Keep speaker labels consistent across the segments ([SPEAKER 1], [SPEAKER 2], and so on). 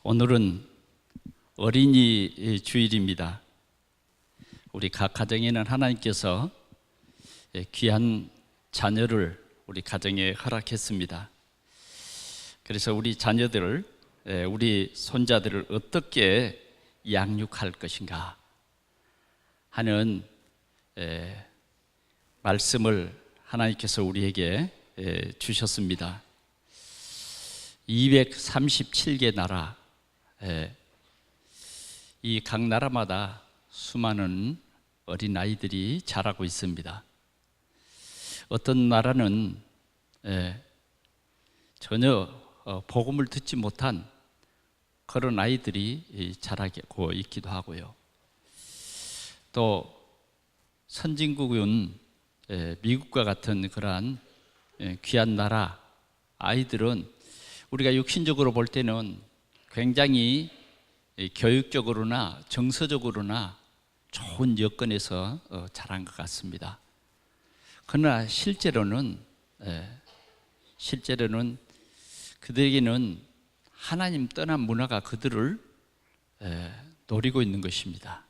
[SPEAKER 1] 오늘은 어린이 주일입니다. 우리 각 가정에는 하나님께서 귀한 자녀를 우리 가정에 허락했습니다. 그래서 우리 자녀들을, 우리 손자들을 어떻게 양육할 것인가 하는 말씀을 하나님께서 우리에게 주셨습니다. 237개 나라, 이 각 나라마다 수많은 어린아이들이 자라고 있습니다. 어떤 나라는 전혀 복음을 듣지 못한 그런 아이들이 자라고 있기도 하고요. 또 선진국은 미국과 같은 그러한 귀한 나라 아이들은 우리가 육신적으로 볼 때는 굉장히 교육적으로나 정서적으로나 좋은 여건에서 자란 것 같습니다. 그러나 실제로는 그들에게는 하나님 떠난 문화가 그들을 노리고 있는 것입니다.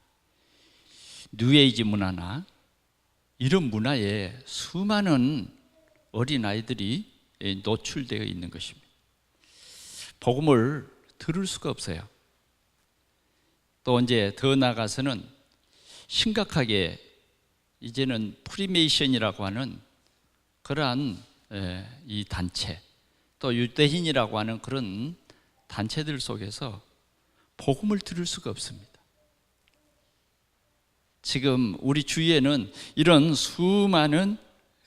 [SPEAKER 1] 뉴에이지 문화나 이런 문화에 수많은 어린아이들이 노출되어 있는 것입니다. 복음을 들을 수가 없어요. 또 이제 더 나아가서는 심각하게 이제는 프리메이션이라고 하는 그러한 이 단체, 또 유대인이라고 하는 그런 단체들 속에서 복음을 들을 수가 없습니다. 지금 우리 주위에는 이런 수많은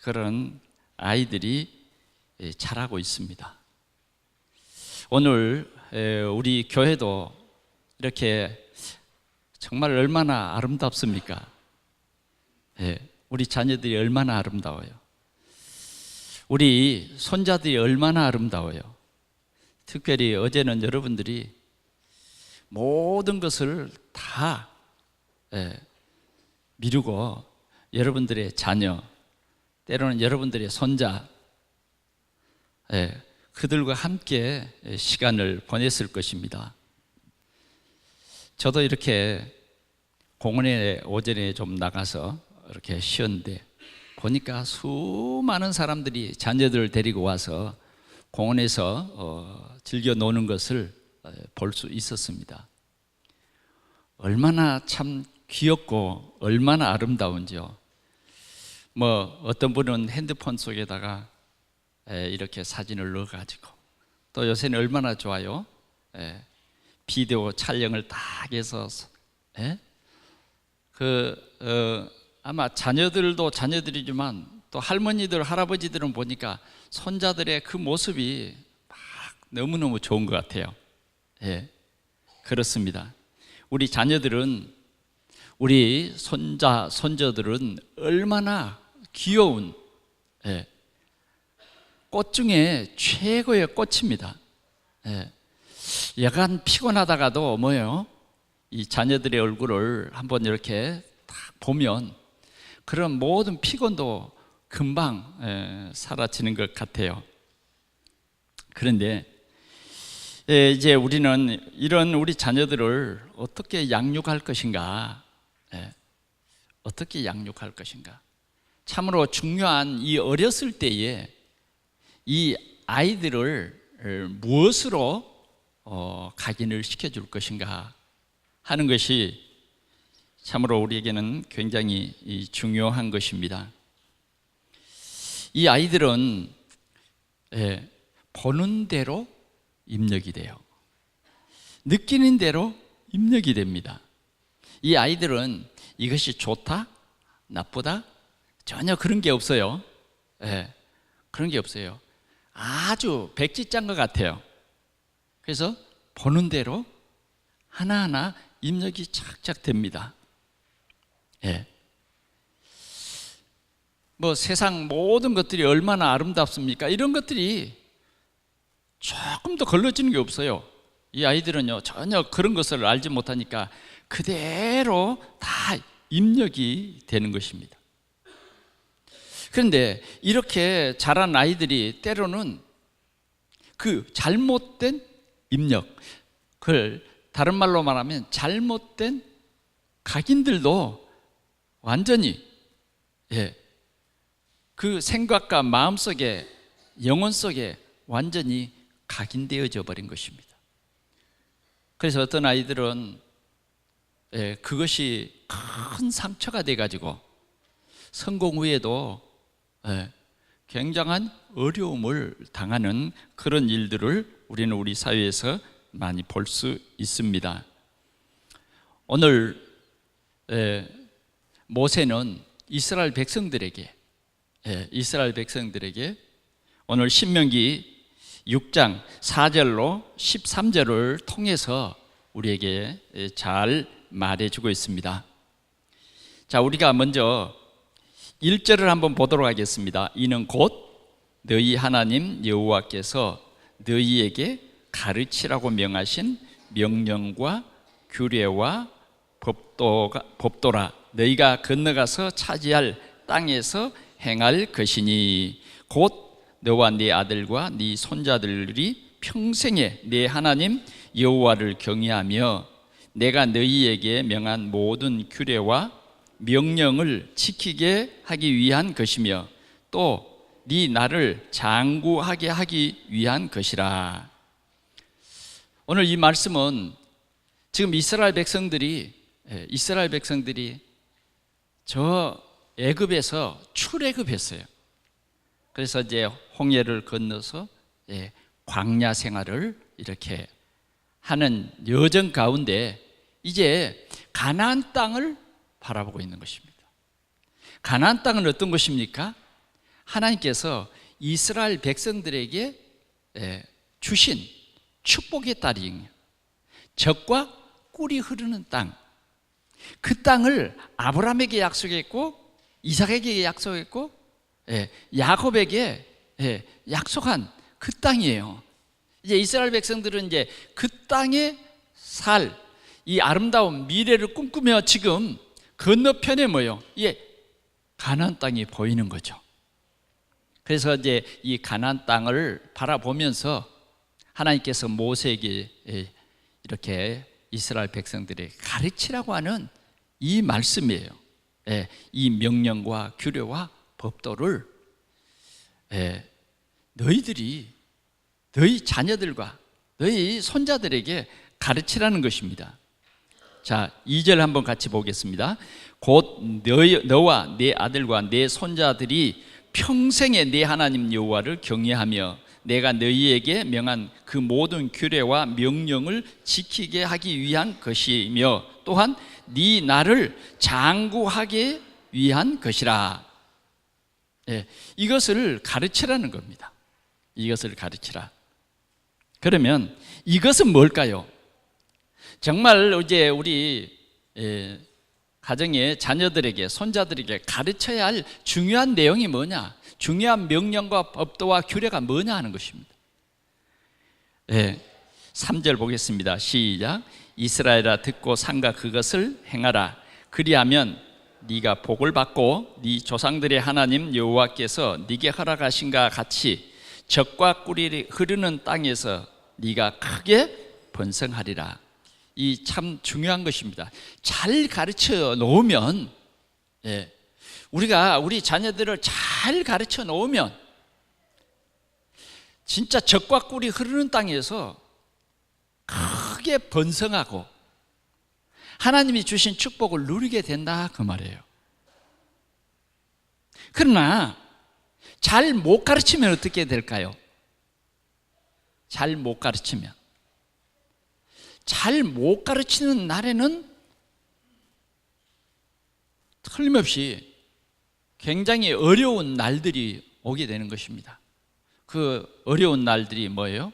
[SPEAKER 1] 그런 아이들이 자라고 있습니다. 오늘 우리 교회도 이렇게 정말 얼마나 아름답습니까? 우리 자녀들이 얼마나 아름다워요. 우리 손자들이 얼마나 아름다워요. 특별히 어제는 여러분들이 모든 것을 다 미루고 여러분들의 자녀, 때로는 여러분들의 손자, 그들과 함께 시간을 보냈을 것입니다. 저도 이렇게 공원에 오전에 좀 나가서 이렇게 쉬었는데 보니까 수많은 사람들이 자녀들을 데리고 와서 공원에서 즐겨 노는 것을 볼 수 있었습니다. 얼마나 참 귀엽고 얼마나 아름다운지요. 어떤 분은 핸드폰 속에다가 이렇게 사진을 넣어가지고, 또 요새는 얼마나 좋아요. 비디오 촬영을 딱 해서 아마 자녀들도 자녀들이지만 또 할머니들 할아버지들은 보니까 손자들의 그 모습이 막 너무너무 좋은 것 같아요. 그렇습니다. 우리 자녀들은, 우리 손자들은 얼마나 귀여운 꽃 중에 최고의 꽃입니다. 약간 피곤하다가도 이 자녀들의 얼굴을 한번 이렇게 딱 보면 그런 모든 피곤도 금방 사라지는 것 같아요. 그런데 이제 우리는 이런 우리 자녀들을 어떻게 양육할 것인가? 어떻게 양육할 것인가? 참으로 중요한 이 어렸을 때에 이 아이들을 무엇으로 각인을 시켜줄 것인가 하는 것이 참으로 우리에게는 굉장히 중요한 것입니다. 이 아이들은 보는 대로 입력이 돼요. 느끼는 대로 입력이 됩니다. 이 아이들은 이것이 좋다, 나쁘다 전혀 그런 게 없어요. 그런 게 없어요. 아주 백지짠 것 같아요. 그래서 보는 대로 하나하나 입력이 착착 됩니다. 세상 모든 것들이 얼마나 아름답습니까? 이런 것들이 조금 더 걸러지는 게 없어요. 이 아이들은요 전혀 그런 것을 알지 못하니까 그대로 다 입력이 되는 것입니다. 그런데 이렇게 자란 아이들이 때로는 그 잘못된 입력, 그걸 다른 말로 말하면 잘못된 각인들도 완전히 그 생각과 마음 속에, 영혼 속에 완전히 각인되어져 버린 것입니다. 그래서 어떤 아이들은 그것이 큰 상처가 돼가지고 성공 후에도 굉장한 어려움을 당하는 그런 일들을 우리는 우리 사회에서 많이 볼 수 있습니다. 오늘 모세는 이스라엘 백성들에게 오늘 신명기 6장 4절로 13절을 통해서 우리에게 잘 말해주고 있습니다. 자, 우리가 먼저 1절을 한번 보도록 하겠습니다. 이는 곧 너희 하나님 여호와께서 너희에게 가르치라고 명하신 명령과 규례와 법도라. 너희가 건너가서 차지할 땅에서 행할 것이니 곧 너와 네 아들과 네 손자들이 평생에 네 하나님 여호와를 경외하며 내가 너희에게 명한 모든 규례와 명령을 지키게 하기 위한 것이며 또 네 나를 장구하게 하기 위한 것이라. 오늘 이 말씀은 지금 이스라엘 백성들이 저 애굽에서 출애굽했어요. 그래서 이제 홍해를 건너서 광야 생활을 이렇게 하는 여정 가운데 이제 가나안 땅을 바라보고 있는 것입니다. 가나안 땅은 어떤 것입니까? 하나님께서 이스라엘 백성들에게 주신 축복의 땅이에요. 젖과 꿀이 흐르는 땅. 그 땅을 아브라함에게 약속했고 이삭에게 약속했고 야곱에게 약속한 그 땅이에요. 이제 이스라엘 백성들은 이제 그 땅에 살 이 아름다운 미래를 꿈꾸며 지금 건너편에 뭐요? 가나안 땅이 보이는 거죠. 그래서 이제 이 가나안 땅을 바라보면서 하나님께서 모세에게 이렇게 이스라엘 백성들에게 가르치라고 하는 이 말씀이에요. 이 명령과 규례와 법도를 너희들이 너희 자녀들과 너희 손자들에게 가르치라는 것입니다. 자, 2절 한번 같이 보겠습니다. 곧 너와 네 아들과 네 손자들이 평생에 네 하나님 여호와를 경외하며 내가 너희에게 명한 그 모든 규례와 명령을 지키게 하기 위한 것이며 또한 네 나를 장구하게 위한 것이라. 이것을 가르치라는 겁니다. 이것을 가르치라. 그러면 이것은 뭘까요? 정말 이제 우리 가정의 자녀들에게 손자들에게 가르쳐야 할 중요한 내용이 뭐냐? 중요한 명령과 법도와 규례가 뭐냐 하는 것입니다. 3절 보겠습니다. 시작. 이스라엘아 듣고 삼가 그것을 행하라. 그리하면 네가 복을 받고 네 조상들의 하나님 여호와께서 네게 허락하신가 같이 젖과 꿀이 흐르는 땅에서 네가 크게 번성하리라. 이 참 중요한 것입니다. 잘 가르쳐 놓으면 우리가 우리 자녀들을 잘 가르쳐 놓으면 진짜 젖과 꿀이 흐르는 땅에서 크게 번성하고 하나님이 주신 축복을 누리게 된다 그 말이에요. 그러나 잘 못 가르치면 어떻게 될까요? 잘 못 가르치면 잘 못 가르치는 날에는 틀림없이 굉장히 어려운 날들이 오게 되는 것입니다. 그 어려운 날들이 뭐예요?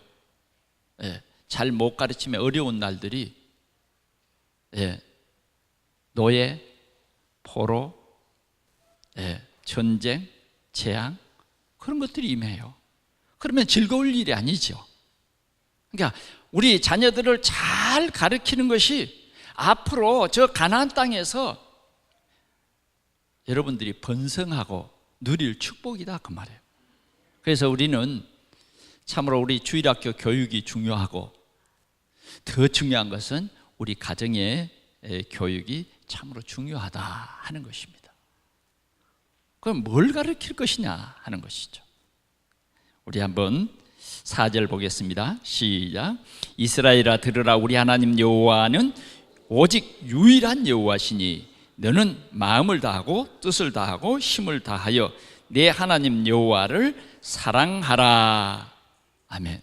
[SPEAKER 1] 잘 못 가르치면 어려운 날들이 노예, 포로, 전쟁, 재앙 그런 것들이 임해요. 그러면 즐거울 일이 아니죠. 그러니까 우리 자녀들을 잘 가르치는 것이 앞으로 저 가나안 땅에서 여러분들이 번성하고 누릴 축복이다 그 말이에요. 그래서 우리는 참으로 우리 주일학교 교육이 중요하고 더 중요한 것은 우리 가정의 교육이 참으로 중요하다 하는 것입니다. 그럼 뭘 가르칠 것이냐 하는 것이죠. 우리 한번 4절 보겠습니다. 시작. 이스라엘아 들으라. 우리 하나님 여호와는 오직 유일한 여호와시니 너는 마음을 다하고 뜻을 다하고 힘을 다하여 내 하나님 여호와를 사랑하라. 아멘.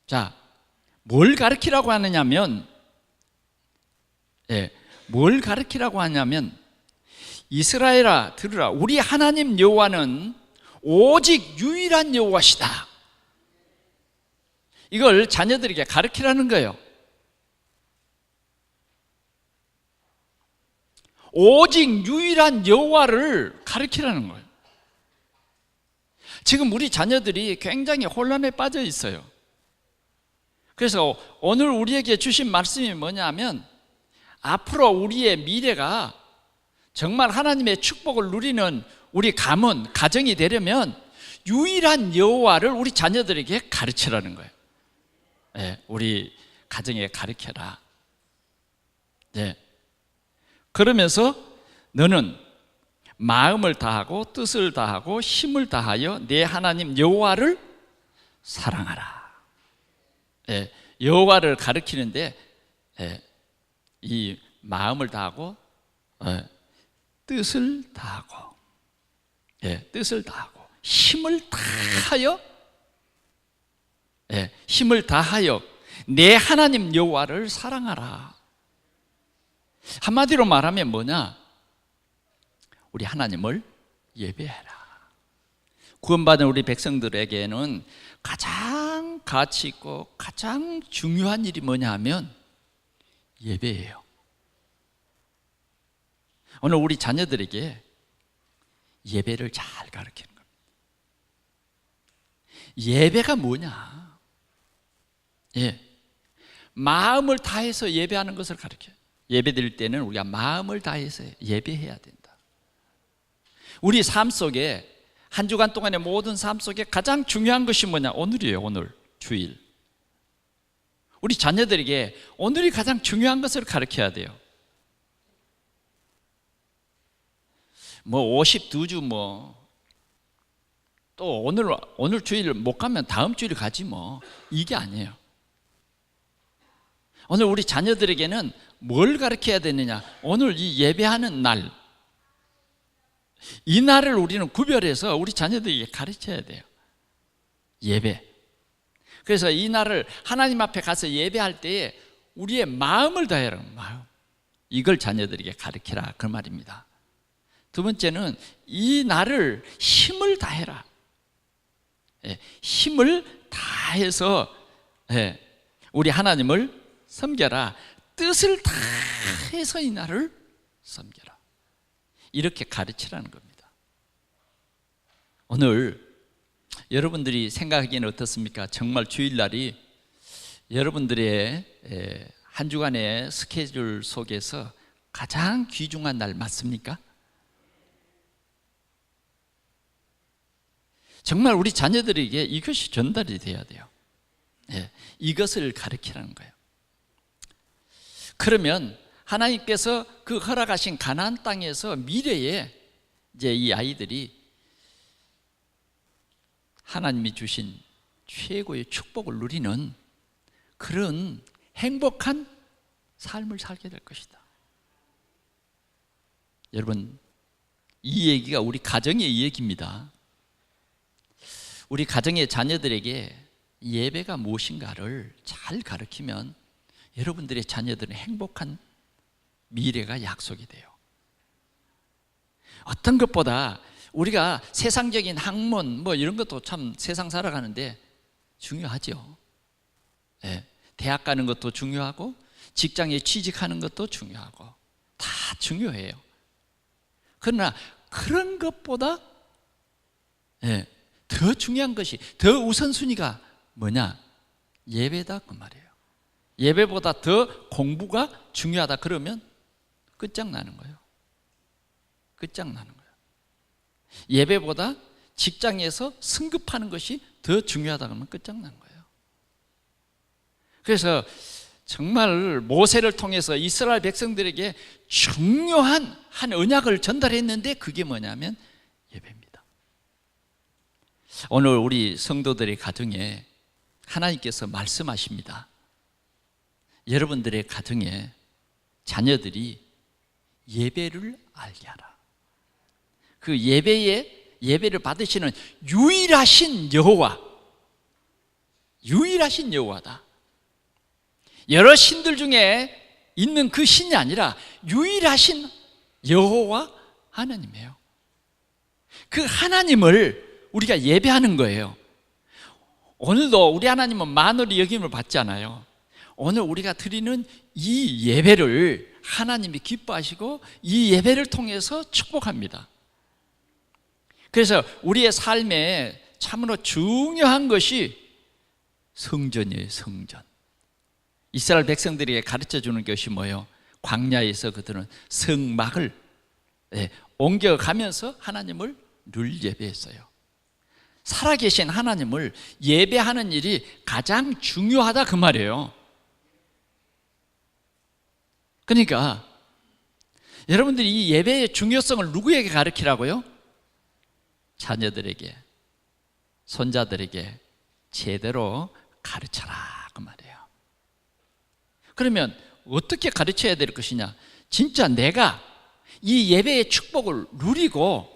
[SPEAKER 1] 자, 뭘 가르치라고 하느냐면, 뭘 가르치라고 하냐면, 이스라엘아 들으라. 우리 하나님 여호와는 오직 유일한 여호와시다. 이걸 자녀들에게 가르치라는 거예요. 오직 유일한 여호와를 가르치라는 거예요. 지금 우리 자녀들이 굉장히 혼란에 빠져 있어요. 그래서 오늘 우리에게 주신 말씀이 뭐냐면, 앞으로 우리의 미래가 정말 하나님의 축복을 누리는 우리 가문, 가정이 되려면 유일한 여호와를 우리 자녀들에게 가르치라는 거예요. 우리 가정에 가르쳐라. 그러면서 너는 마음을 다하고 뜻을 다하고 힘을 다하여 내 하나님 여호와를 사랑하라. 여호와를 가르치는데 이 마음을 다하고 뜻을 다하고 뜻을 다하고 힘을 다하여 힘을 다하여 내 하나님 여호와를 사랑하라. 한마디로 말하면 뭐냐? 우리 하나님을 예배해라. 구원받은 우리 백성들에게는 가장 가치 있고 가장 중요한 일이 뭐냐 하면 예배예요. 오늘 우리 자녀들에게 예배를 잘 가르치는 겁니다. 예배가 뭐냐? 마음을 다해서 예배하는 것을 가르쳐요. 예배 드릴 때는 우리가 마음을 다해서 예배해야 된다. 우리 삶 속에 한 주간 동안의 모든 삶 속에 가장 중요한 것이 뭐냐? 오늘이에요. 오늘 주일. 우리 자녀들에게 오늘이 가장 중요한 것을 가르쳐야 돼요. 뭐 52주 또 오늘 주일 못 가면 다음 주일 가지 이게 아니에요. 오늘 우리 자녀들에게는 뭘 가르쳐야 되느냐? 오늘 이 예배하는 날, 이 날을 우리는 구별해서 우리 자녀들에게 가르쳐야 돼요. 예배. 그래서 이 날을 하나님 앞에 가서 예배할 때에 우리의 마음을 다해라. 마음. 이걸 자녀들에게 가르쳐라. 그 말입니다. 두 번째는 이 날을 힘을 다해라. 힘을 다해서 우리 하나님을 섬겨라. 뜻을 다해서 이 날을 섬겨라. 이렇게 가르치라는 겁니다. 오늘 여러분들이 생각하기에는 어떻습니까? 정말 주일날이 여러분들의 한 주간의 스케줄 속에서 가장 귀중한 날 맞습니까? 정말 우리 자녀들에게 이것이 전달이 돼야 돼요. 이것을 가르치라는 거예요. 그러면 하나님께서 그 허락하신 가나안 땅에서 미래에 이제 이 아이들이 하나님이 주신 최고의 축복을 누리는 그런 행복한 삶을 살게 될 것이다. 여러분, 이 얘기가 우리 가정의 이야기입니다. 우리 가정의 자녀들에게 예배가 무엇인가를 잘 가르치면 여러분들의 자녀들은 행복한 미래가 약속이 돼요. 어떤 것보다 우리가 세상적인 학문 이런 것도 참 세상 살아가는데 중요하죠. 대학 가는 것도 중요하고 직장에 취직하는 것도 중요하고 다 중요해요. 그러나 그런 것보다 더 중요한 것이, 더 우선순위가 뭐냐? 예배다 그 말이에요. 예배보다 더 공부가 중요하다 그러면 끝장나는 거예요. 끝장나는 거예요. 예배보다 직장에서 승급하는 것이 더 중요하다 그러면 끝장나는 거예요. 그래서 정말 모세를 통해서 이스라엘 백성들에게 중요한 한 언약을 전달했는데 그게 뭐냐면 예배입니다. 오늘 우리 성도들의 가정에 하나님께서 말씀하십니다. 여러분들의 가정에 자녀들이 예배를 알게 하라. 그 예배를 받으시는 유일하신 여호와다. 여러 신들 중에 있는 그 신이 아니라 유일하신 여호와 하나님이에요. 그 하나님을 우리가 예배하는 거예요. 오늘도 우리 하나님은 만월의 여김을 받잖아요. 오늘 우리가 드리는 이 예배를 하나님이 기뻐하시고 이 예배를 통해서 축복합니다. 그래서 우리의 삶에 참으로 중요한 것이 성전이에요. 성전. 이스라엘 백성들에게 가르쳐 주는 것이 뭐예요? 광야에서 그들은 성막을 옮겨가면서 하나님을 늘 예배했어요. 살아계신 하나님을 예배하는 일이 가장 중요하다 그 말이에요. 그러니까 여러분들이 이 예배의 중요성을 누구에게 가르치라고요? 자녀들에게, 손자들에게 제대로 가르쳐라 그 말이에요. 그러면 어떻게 가르쳐야 될 것이냐? 진짜 내가 이 예배의 축복을 누리고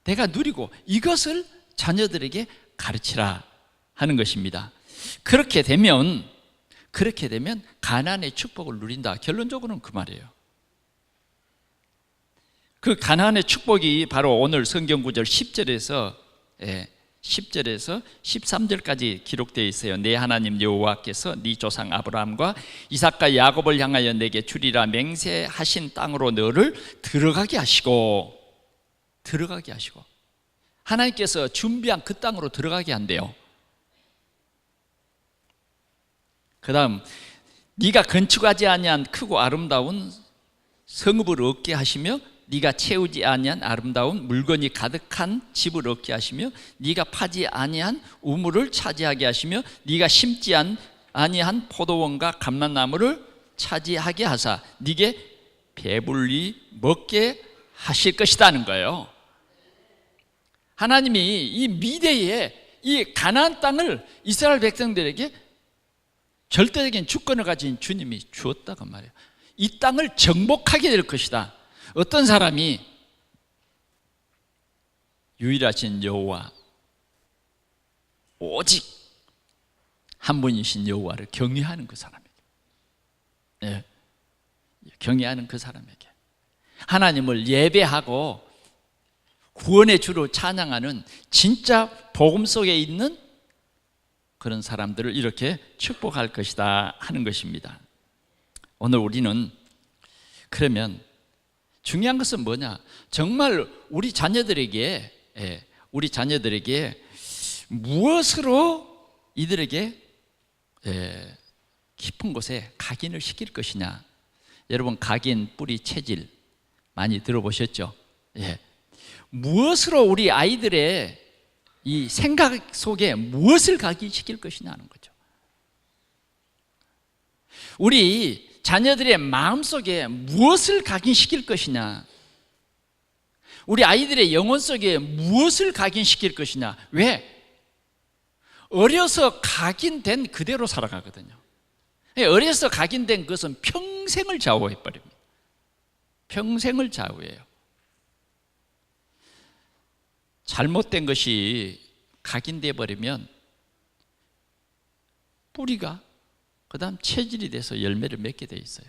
[SPEAKER 1] 내가 누리고 이것을 자녀들에게 가르치라 하는 것입니다. 그렇게 되면 가나안의 축복을 누린다. 결론적으로는 그 말이에요. 그 가나안의 축복이 바로 오늘 성경 구절 10절에서 13절까지 기록되어 있어요. 내 하나님 여호와께서 네 조상 아브라함과 이삭과 야곱을 향하여 내게 주리라 맹세하신 땅으로 너를 들어가게 하시고 하나님께서 준비한 그 땅으로 들어가게 한대요. 그 다음 네가 건축하지 아니한 크고 아름다운 성읍을 얻게 하시며 네가 채우지 아니한 아름다운 물건이 가득한 집을 얻게 하시며 네가 파지 아니한 우물을 차지하게 하시며 네가 심지 아니한 포도원과 감람나무를 차지하게 하사 네게 배불리 먹게 하실 것이다는 거예요. 하나님이 이 미래에 이 가나안 땅을 이스라엘 백성들에게 절대적인 주권을 가진 주님이 주었다고 말이에요. 이 땅을 정복하게 될 것이다. 어떤 사람이 유일하신 여호와, 오직 한 분이신 여호와를 경외하는 그 사람에게, 경외하는 그 사람에게 하나님을 예배하고 구원의 주로 찬양하는 진짜 복음 속에 있는 그런 사람들을 이렇게 축복할 것이다 하는 것입니다. 오늘 우리는 그러면 중요한 것은 뭐냐? 정말 우리 자녀들에게 무엇으로 이들에게 깊은 곳에 각인을 시킬 것이냐? 여러분 각인, 뿌리, 체질 많이 들어보셨죠? 무엇으로 우리 아이들의 이 생각 속에 무엇을 각인시킬 것이냐 하는 거죠. 우리 자녀들의 마음속에 무엇을 각인시킬 것이냐, 우리 아이들의 영혼 속에 무엇을 각인시킬 것이냐. 왜? 어려서 각인된 그대로 살아가거든요. 어려서 각인된 것은 평생을 좌우해버립니다. 평생을 좌우해요. 잘못된 것이 각인돼 버리면 뿌리가 그 다음 체질이 돼서 열매를 맺게 돼 있어요.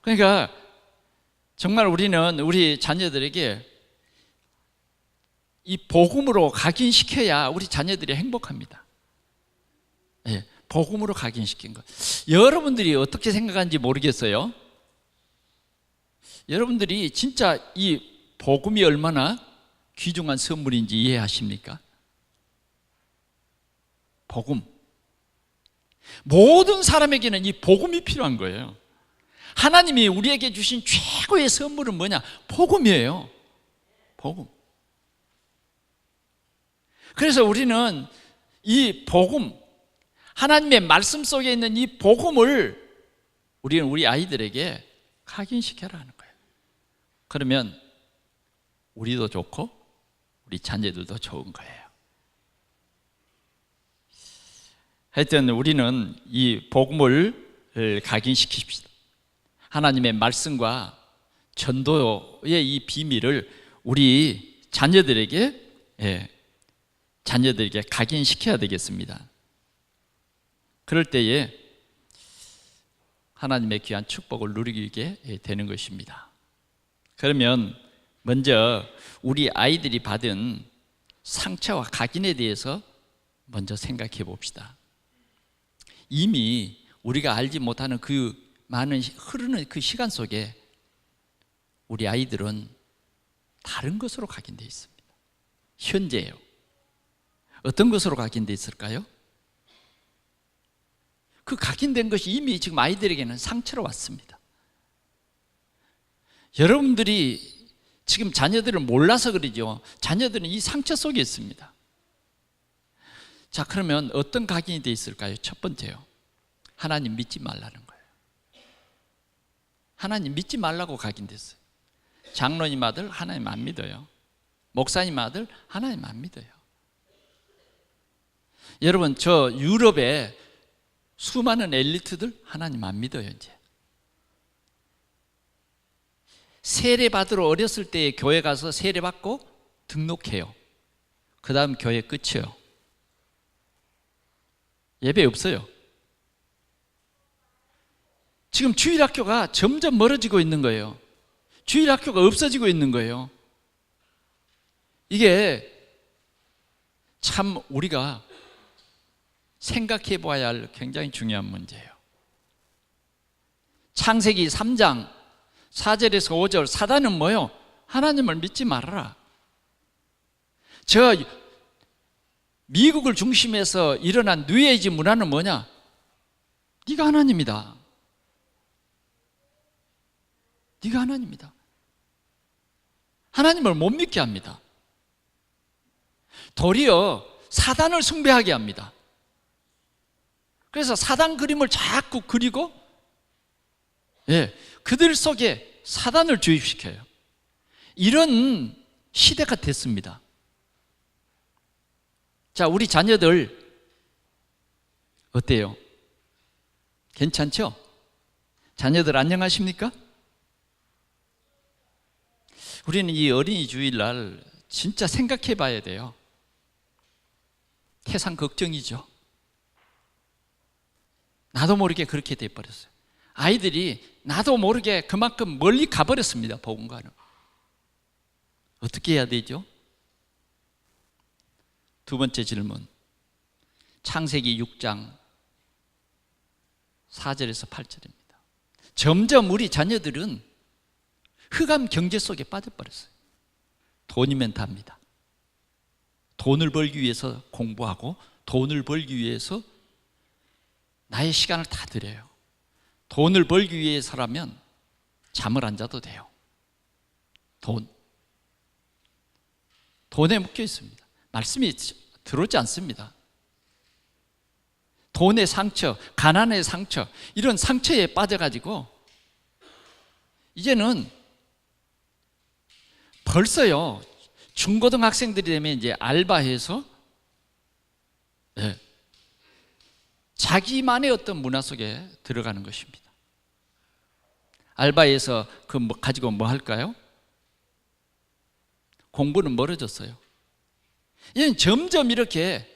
[SPEAKER 1] 그러니까 정말 우리는 우리 자녀들에게 이 복음으로 각인시켜야 우리 자녀들이 행복합니다. 복음으로 각인시킨 것. 여러분들이 어떻게 생각하는지 모르겠어요. 여러분들이 진짜 이 복음이 얼마나 귀중한 선물인지 이해하십니까? 복음. 모든 사람에게는 이 복음이 필요한 거예요. 하나님이 우리에게 주신 최고의 선물은 뭐냐? 복음이에요. 복음. 그래서 우리는 이 복음, 하나님의 말씀 속에 있는 이 복음을 우리는 우리 아이들에게 각인시켜라 하는 거예요. 그러면 우리도 좋고 우리 자녀들도 좋은 거예요. 하여튼 우리는 이 복음을 각인시킵시다. 하나님의 말씀과 전도의 이 비밀을 우리 자녀들에게 각인시켜야 되겠습니다. 그럴 때에 하나님의 귀한 축복을 누리게 되는 것입니다. 그러면 먼저 우리 아이들이 받은 상처와 각인에 대해서 먼저 생각해 봅시다. 이미 우리가 알지 못하는 그 많은 흐르는 그 시간 속에 우리 아이들은 다른 것으로 각인되어 있습니다. 현재요. 어떤 것으로 각인되어 있을까요? 그 각인된 것이 이미 지금 아이들에게는 상처로 왔습니다. 여러분들이 지금 자녀들을 몰라서 그러죠. 자녀들은 이 상처 속에 있습니다. 자, 그러면 어떤 각인이 되어 있을까요? 첫 번째요. 하나님 믿지 말라는 거예요. 하나님 믿지 말라고 각인됐어요. 장로님 아들 하나님 안 믿어요. 목사님 아들 하나님 안 믿어요. 여러분, 저 유럽에 수많은 엘리트들 하나님 안 믿어요. 이제 세례 받으러 어렸을 때 교회 가서 세례 받고 등록해요. 그 다음 교회 끝이에요. 예배 없어요. 지금 주일학교가 점점 멀어지고 있는 거예요. 주일학교가 없어지고 있는 거예요. 이게 참 우리가 생각해 봐야 할 굉장히 중요한 문제예요. 창세기 3장 4절에서 5절 사단은 뭐요? 하나님을 믿지 말아라. 저 미국을 중심해서 일어난 뉴에이지 문화는 뭐냐? 네가 하나님이다. 네가 하나님이다. 하나님을 못 믿게 합니다. 도리어 사단을 숭배하게 합니다. 그래서 사단 그림을 자꾸 그리고 그들 속에 사단을 주입시켜요. 이런 시대가 됐습니다. 자, 우리 자녀들 어때요? 괜찮죠? 자녀들 안녕하십니까? 우리는 이 어린이 주일날 진짜 생각해 봐야 돼요. 태산 걱정이죠. 나도 모르게 그렇게 돼버렸어요. 아이들이 나도 모르게 그만큼 멀리 가버렸습니다. 복음과는. 어떻게 해야 되죠? 두 번째 질문. 창세기 6장 4절에서 8절입니다. 점점 우리 자녀들은 흑암 경제 속에 빠져버렸어요. 돈이면 답니다. 돈을 벌기 위해서 공부하고 돈을 벌기 위해서 나의 시간을 다 들여요. 돈을 벌기 위해서라면 잠을 안 자도 돼요. 돈에 묶여 있습니다. 말씀이 들어오지 않습니다. 돈의 상처, 가난의 상처, 이런 상처에 빠져가지고 이제는 벌써요, 중고등학생들이 되면 이제 알바해서 자기만의 어떤 문화 속에 들어가는 것입니다. 알바해서 가지고 뭐 할까요? 공부는 멀어졌어요. 이는 점점 이렇게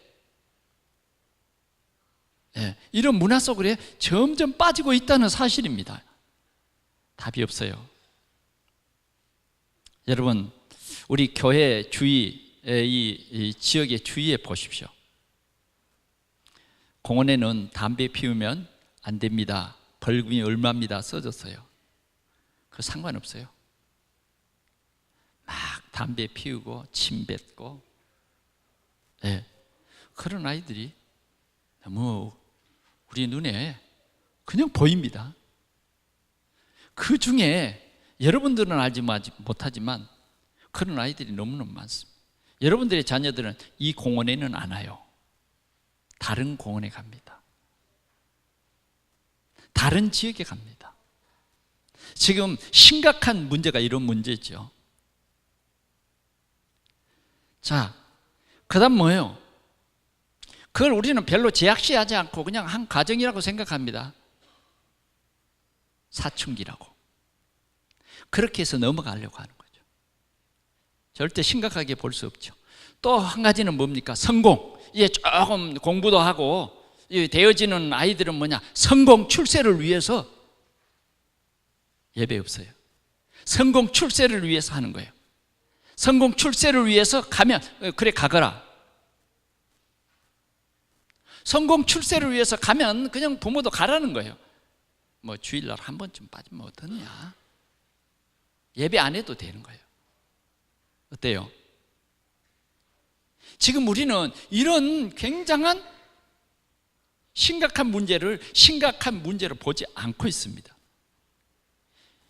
[SPEAKER 1] 이런 문화 속으로 점점 빠지고 있다는 사실입니다. 답이 없어요. 여러분, 우리 교회 주위, 이 지역의 주위에 보십시오. 공원에는 담배 피우면 안 됩니다. 벌금이 얼마입니다. 써졌어요. 그 상관없어요. 막 담배 피우고 침 뱉고 그런 아이들이 너무 우리 눈에 그냥 보입니다. 그 중에 여러분들은 알지 못하지만 그런 아이들이 너무너무 많습니다. 여러분들의 자녀들은 이 공원에는 안 와요. 다른 공원에 갑니다. 다른 지역에 갑니다. 지금 심각한 문제가 이런 문제죠. 자, 그 다음 뭐예요? 그걸 우리는 별로 제약시하지 않고 그냥 한 가정이라고 생각합니다. 사춘기라고. 그렇게 해서 넘어가려고 하는 거죠. 절대 심각하게 볼 수 없죠. 또 한 가지는 뭡니까? 성공. 이제 조금 공부도 하고 되어지는 아이들은 뭐냐? 성공 출세를 위해서 예배 없어요. 성공 출세를 위해서 하는 거예요. 성공 출세를 위해서 가면 그래 가거라. 성공 출세를 위해서 가면 그냥 부모도 가라는 거예요. 뭐 주일날 한 번쯤 빠지면 어떠냐? 예배 안 해도 되는 거예요. 어때요? 지금 우리는 이런 굉장한 심각한 문제로 보지 않고 있습니다.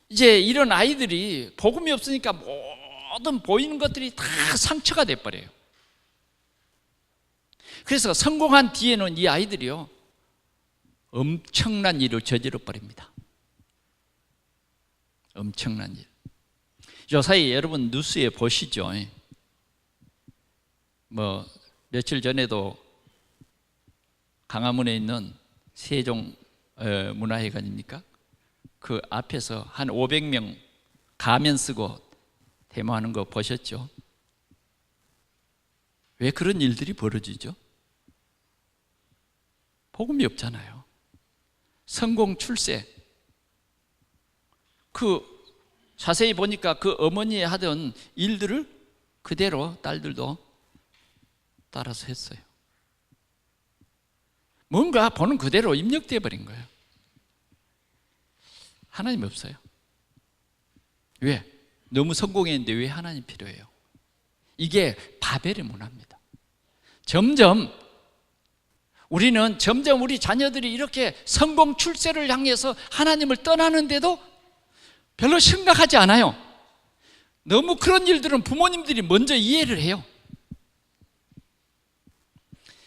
[SPEAKER 1] 이제 이런 아이들이 복음이 없으니까 모든 보이는 것들이 다 상처가 돼버려요. 그래서 성공한 뒤에는 이 아이들이요 엄청난 일을 저지러 버립니다. 엄청난 일. 요 사이 여러분 뉴스에 보시죠. 뭐 며칠 전에도 강화문에 있는 세종 문화회관입니까? 그 앞에서 한 500명 가면 쓰고 데모하는 거 보셨죠? 왜 그런 일들이 벌어지죠? 복음이 없잖아요. 성공 출세. 그 자세히 보니까 그 어머니 하던 일들을 그대로 딸들도 따라서 했어요. 뭔가 보는 그대로 입력되어 버린 거예요. 하나님 없어요. 왜? 너무 성공했는데 왜 하나님 필요해요? 이게 바벨의 문화입니다. 우리는 점점 우리 자녀들이 이렇게 성공 출세를 향해서 하나님을 떠나는데도 별로 심각하지 않아요. 너무 그런 일들은 부모님들이 먼저 이해를 해요.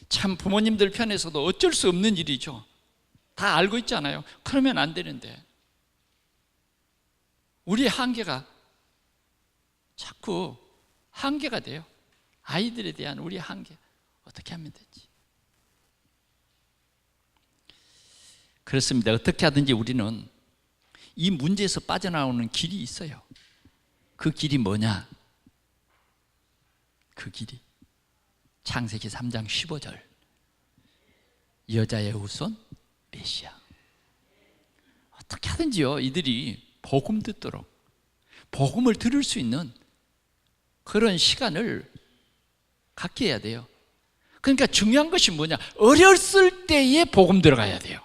[SPEAKER 1] 참 부모님들 편에서도 어쩔 수 없는 일이죠. 다 알고 있잖아요. 그러면 안 되는데 우리의 한계가 자꾸 한계가 돼요. 아이들에 대한 우리의 한계 어떻게 하면 되지? 그렇습니다. 어떻게 하든지 우리는 이 문제에서 빠져나오는 길이 있어요. 그 길이 뭐냐? 그 길이 창세기 3장 15절 여자의 후손 메시아. 어떻게 하든지요 이들이 복음 듣도록 복음을 들을 수 있는 그런 시간을 갖게 해야 돼요. 그러니까 중요한 것이 뭐냐? 어렸을 때에 복음 들어가야 돼요.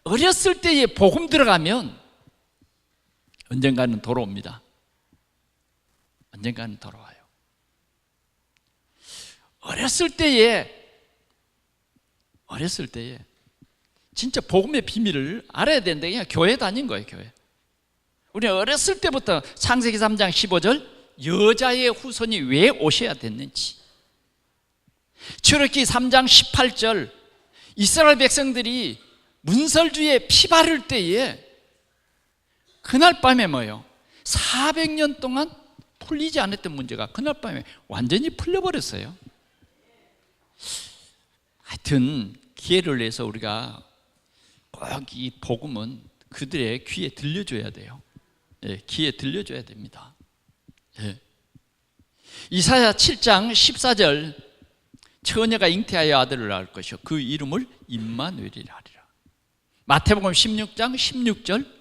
[SPEAKER 1] 어렸을 때에 복음 들어가면 언젠가는 돌아옵니다. 언젠가는 돌아와요. 어렸을 때에 진짜 복음의 비밀을 알아야 되는데 그냥 교회 다닌 거예요. 교회. 우리 어렸을 때부터 창세기 3장 15절 여자의 후손이 왜 오셔야 됐는지, 출애굽기 3장 18절 이스라엘 백성들이 문설주에 피 바를 때에 그날 밤에 뭐예요? 400년 동안 풀리지 않았던 문제가 그날 밤에 완전히 풀려버렸어요. 하여튼 기회를 내서 우리가 꼭 이 복음은 그들의 귀에 들려줘야 돼요. 예, 귀에 들려줘야 됩니다. 예. 이사야 7장 14절 처녀가 잉태하여 아들을 낳을 것이요 그 이름을 임마누엘이라 하리라. 마태복음 16장 16절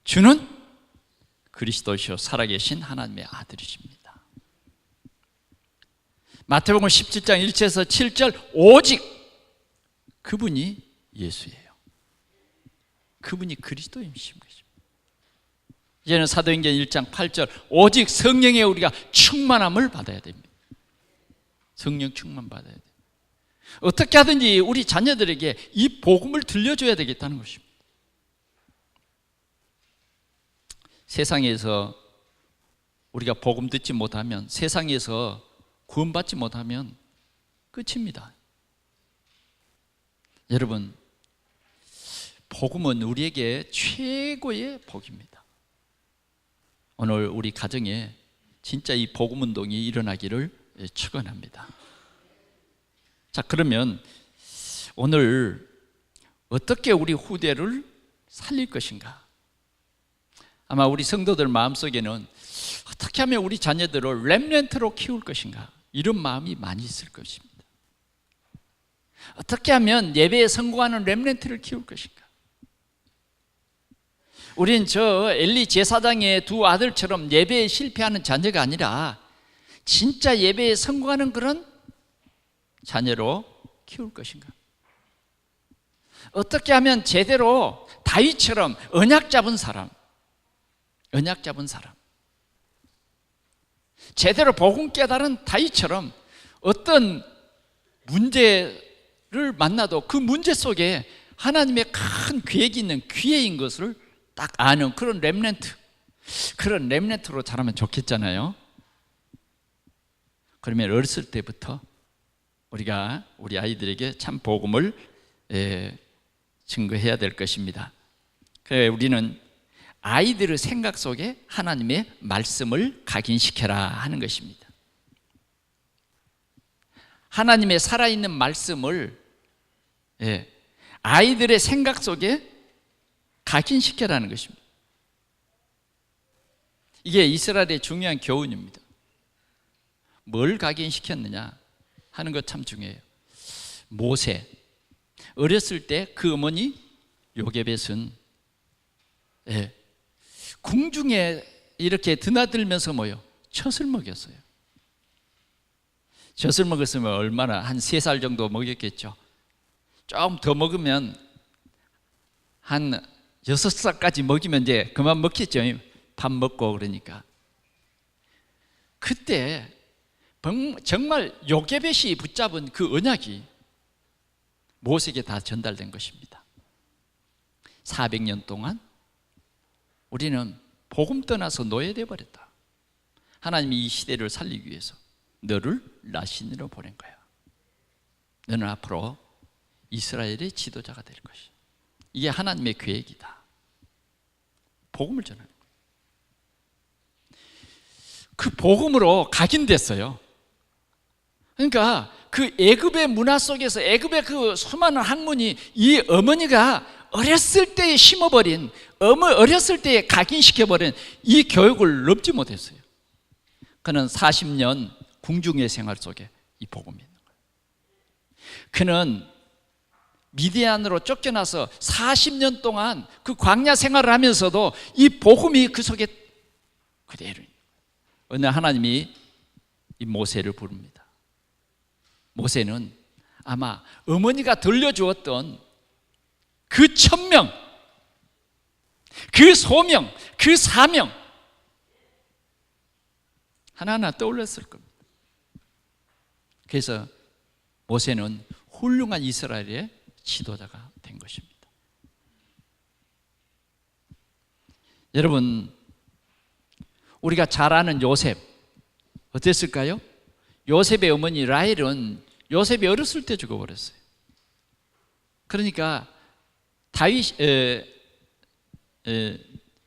[SPEAKER 1] 주는 그리스도시요 살아계신 하나님의 아들이십니다. 마태복음 17장 1절에서 7절 오직 그분이 예수예요. 그분이 그리스도이신 것입니다. 이제는 사도행전 1장 8절 오직 성령에 우리가 충만함을 받아야 됩니다. 성령 충만 받아야 돼요. 어떻게 하든지 우리 자녀들에게 이 복음을 들려줘야 되겠다는 것입니다. 세상에서 우리가 복음 듣지 못하면, 세상에서 구원받지 못하면 끝입니다. 여러분, 복음은 우리에게 최고의 복입니다. 오늘 우리 가정에 진짜 이 복음 운동이 일어나기를 축원합니다. 자, 그러면 오늘 어떻게 우리 후대를 살릴 것인가? 아마 우리 성도들 마음속에는 어떻게 하면 우리 자녀들을 렘넌트로 키울 것인가? 이런 마음이 많이 있을 것입니다. 어떻게 하면 예배에 성공하는 렘넌트를 키울 것인가? 우린 저 엘리 제사장의 두 아들처럼 예배에 실패하는 자녀가 아니라 진짜 예배에 성공하는 그런 자녀로 키울 것인가? 어떻게 하면 제대로 다윗처럼 언약 잡은 사람, 제대로 복음 깨달은 다윗처럼 어떤 문제를 만나도 그 문제 속에 하나님의 큰 계획이 있는 기회인 것을 딱 아는 그런 렘넌트로 자라면 좋겠잖아요. 그러면 어렸을 때부터 우리가 우리 아이들에게 참 복음을 증거해야 될 것입니다. 그래, 우리는 아이들의 생각 속에 하나님의 말씀을 각인시켜라 하는 것입니다. 하나님의 살아있는 말씀을 아이들의 생각 속에 각인시켜라는 것입니다. 이게 이스라엘의 중요한 교훈입니다. 뭘 각인시켰느냐 하는 것 참 중요해요. 모세, 어렸을 때 그 어머니 요게벳은 궁중에 이렇게 드나들면서 젖을 먹였어요. 젖을 먹었으면 얼마나 한 3살 정도 먹였겠죠. 조금 더 먹으면 한 6살까지 먹이면 이제 그만 먹겠죠. 밥 먹고 그러니까. 그때 정말 요게벳이 붙잡은 그 언약이 모세에게 다 전달된 것입니다. 400년 동안 우리는 복음 떠나서 노예되어 버렸다. 하나님이 이 시대를 살리기 위해서 너를 나신으로 보낸 거야. 너는 앞으로 이스라엘의 지도자가 될 것이야. 이게 하나님의 계획이다. 복음을 전하는 거예요. 그 복음으로 각인됐어요. 그러니까 그 애굽의 문화 속에서 애굽의 그 수많은 학문이 이 어머니가 어렸을 때에 심어버린, 어렸을 때에 각인시켜버린 이 교육을 넘지 못했어요. 그는 40년 궁중의 생활 속에 이 복음이 있는 거예요. 그는 미디안으로 쫓겨나서 40년 동안 그 광야 생활을 하면서도 이 복음이 그 속에 그대로. 어느 하나님이 이 모세를 부릅니다. 모세는 아마 어머니가 들려주었던 그 천명, 그 소명, 그 사명 하나하나 떠올렸을 겁니다. 그래서 모세는 훌륭한 이스라엘의 지도자가 된 것입니다. 여러분, 우리가 잘 아는 요셉 어땠을까요? 요셉의 어머니 라헬은 요셉이 어렸을 때 죽어버렸어요. 그러니까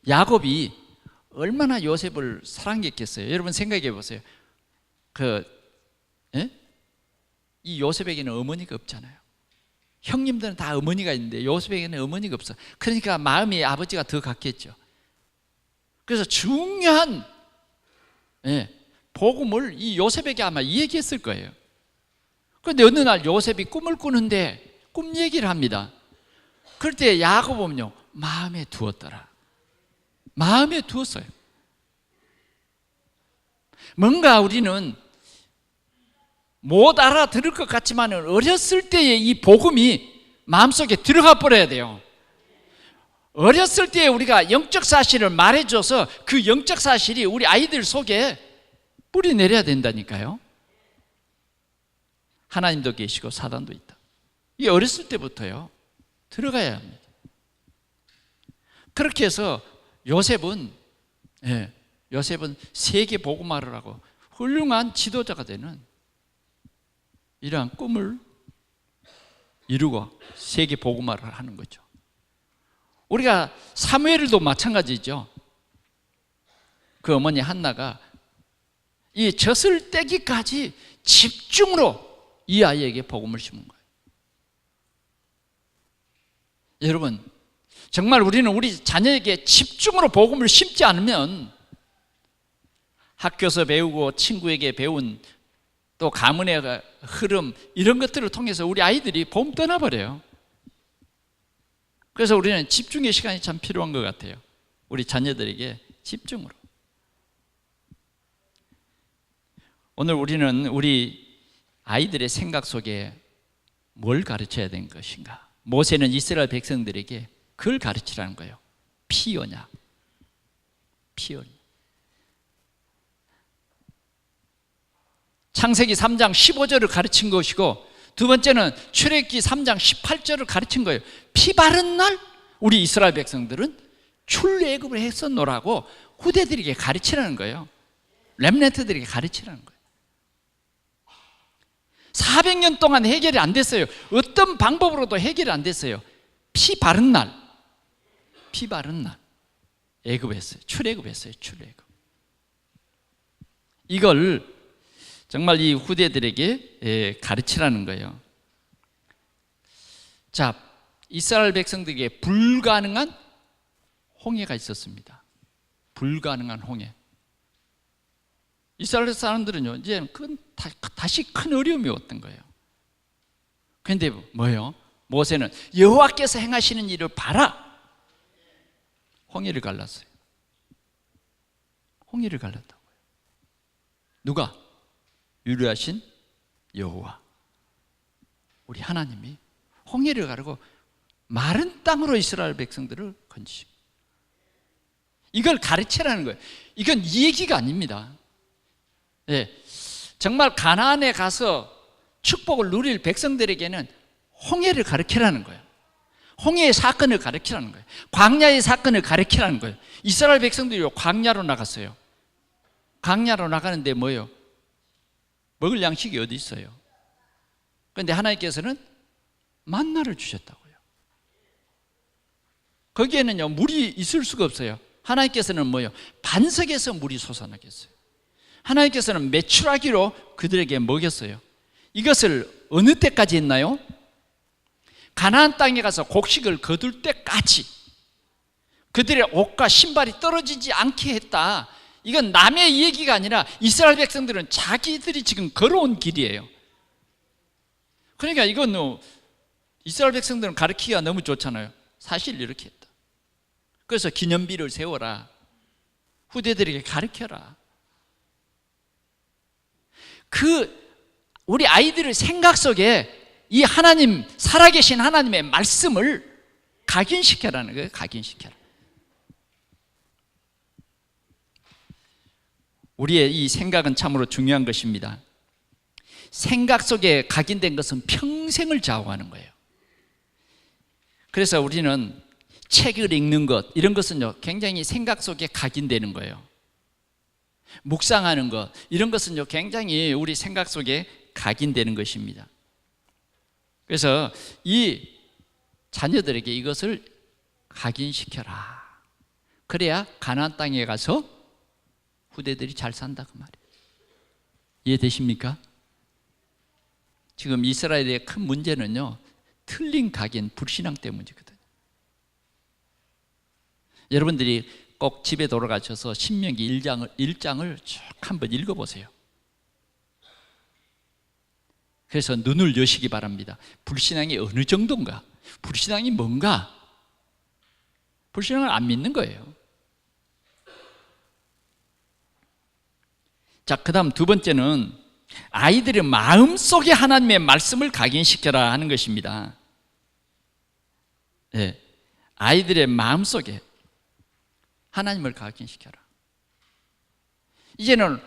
[SPEAKER 1] 야곱이 얼마나 요셉을 사랑했겠어요. 여러분 생각해 보세요. 이 요셉에게는 어머니가 없잖아요. 형님들은 다 어머니가 있는데 요셉에게는 어머니가 없어. 그러니까 마음이 아버지가 더 같겠죠. 그래서 중요한 복음을 이 요셉에게 아마 얘기했을 거예요. 그런데 어느 날 요셉이 꿈을 꾸는데 꿈 얘기를 합니다. 그럴 때 야곱은요, 마음에 두었더라. 마음에 두었어요. 뭔가 우리는 못 알아들을 것 같지만 어렸을 때의 이 복음이 마음속에 들어가 버려야 돼요. 어렸을 때 우리가 영적 사실을 말해줘서 그 영적 사실이 우리 아이들 속에 뿌리 내려야 된다니까요. 하나님도 계시고 사단도 있다. 이게 어렸을 때부터요 들어가야 합니다. 그렇게 해서 요셉은 세계 복음화를 하고 훌륭한 지도자가 되는 이러한 꿈을 이루고 세계 복음화를 하는 거죠. 우리가 사무엘도 마찬가지죠. 그 어머니 한나가 이 젖을 떼기까지 집중으로 이 아이에게 복음을 심은 거예요. 여러분, 정말 우리는 우리 자녀에게 집중으로 복음을 심지 않으면 학교에서 배우고 친구에게 배운 또 가문의 흐름 이런 것들을 통해서 우리 아이들이 복음 떠나버려요. 그래서 우리는 집중의 시간이 참 필요한 것 같아요. 우리 자녀들에게 집중으로. 오늘 우리는 우리 아이들의 생각 속에 뭘 가르쳐야 되는 것인가? 모세는 이스라엘 백성들에게 그걸 가르치라는 거예요. 피 언약. 피 언약. 창세기 3장 15절을 가르친 것이고, 두 번째는 출애굽기 3장 18절을 가르친 거예요. 피 바른 날 우리 이스라엘 백성들은 출애굽을 했었노라고 후대들에게 가르치라는 거예요. 렘넌트들에게 가르치라는 거예요. 400년 동안 해결이 안 됐어요. 어떤 방법으로도 해결이 안 됐어요. 피 바른 날, 피 바른 날 애굽했어요. 출애굽했어요. 출애굽. 이걸 정말 이 후대들에게 가르치라는 거예요. 자, 이스라엘 백성들에게 불가능한 홍해가 있었습니다. 불가능한 홍해. 이스라엘 사람들은요, 이제 그건 다시 큰 어려움이 왔던 거예요. 그런데 뭐예요? 모세는 여호와께서 행하시는 일을 봐라. 홍해를 갈랐어요. 홍해를 갈랐다고요. 누가? 유리하신 여호와, 우리 하나님이 홍해를 가르고 마른 땅으로 이스라엘 백성들을 건지시고, 이걸 가르치라는 거예요. 이건 이 얘기가 아닙니다. 네, 정말 가나안에 가서 축복을 누릴 백성들에게는 홍해를 가르치라는 거예요. 홍해의 사건을 가르치라는 거예요. 광야의 사건을 가르치라는 거예요. 이스라엘 백성들이 광야로 나갔어요. 광야로 나가는데 뭐예요? 먹을 양식이 어디 있어요? 그런데 하나님께서는 만나를 주셨다고요. 거기에는요, 물이 있을 수가 없어요. 하나님께서는 뭐예요? 반석에서 물이 솟아나겠어요. 하나님께서는 메추라기로 그들에게 먹였어요. 이것을 어느 때까지 했나요? 가나안 땅에 가서 곡식을 거둘 때까지. 그들의 옷과 신발이 떨어지지 않게 했다. 이건 남의 얘기가 아니라 이스라엘 백성들은 자기들이 지금 걸어온 길이에요. 그러니까 이건 이스라엘 백성들은 가르치기가 너무 좋잖아요. 사실 이렇게 했다. 그래서 기념비를 세워라. 후대들에게 가르쳐라. 우리 아이들의 생각 속에 이 하나님, 살아계신 하나님의 말씀을 각인시켜라는 거예요. 각인시켜라. 우리의 이 생각은 참으로 중요한 것입니다. 생각 속에 각인된 것은 평생을 좌우하는 거예요. 그래서 우리는 책을 읽는 것, 이런 것은요, 굉장히 생각 속에 각인되는 거예요. 묵상하는 것, 이런 것은요, 굉장히 우리 생각 속에 각인되는 것입니다. 그래서 이 자녀들에게 이것을 각인시켜라. 그래야 가나안 땅에 가서 후대들이 잘 산다, 그 말이에요. 이해되십니까? 지금 이스라엘의 큰 문제는요, 틀린 각인, 불신앙 때문이거든요. 여러분들이 꼭 집에 돌아가셔서 신명기 1장을 쭉 한번 읽어보세요. 그래서 눈을 여시기 바랍니다. 불신앙이 어느 정도인가? 불신앙이 뭔가? 불신앙을 안 믿는 거예요. 자, 그 다음 두 번째는 아이들의 마음속에 하나님의 말씀을 각인시켜라 하는 것입니다. 네, 아이들의 마음속에 하나님을 각인시켜라. 이제는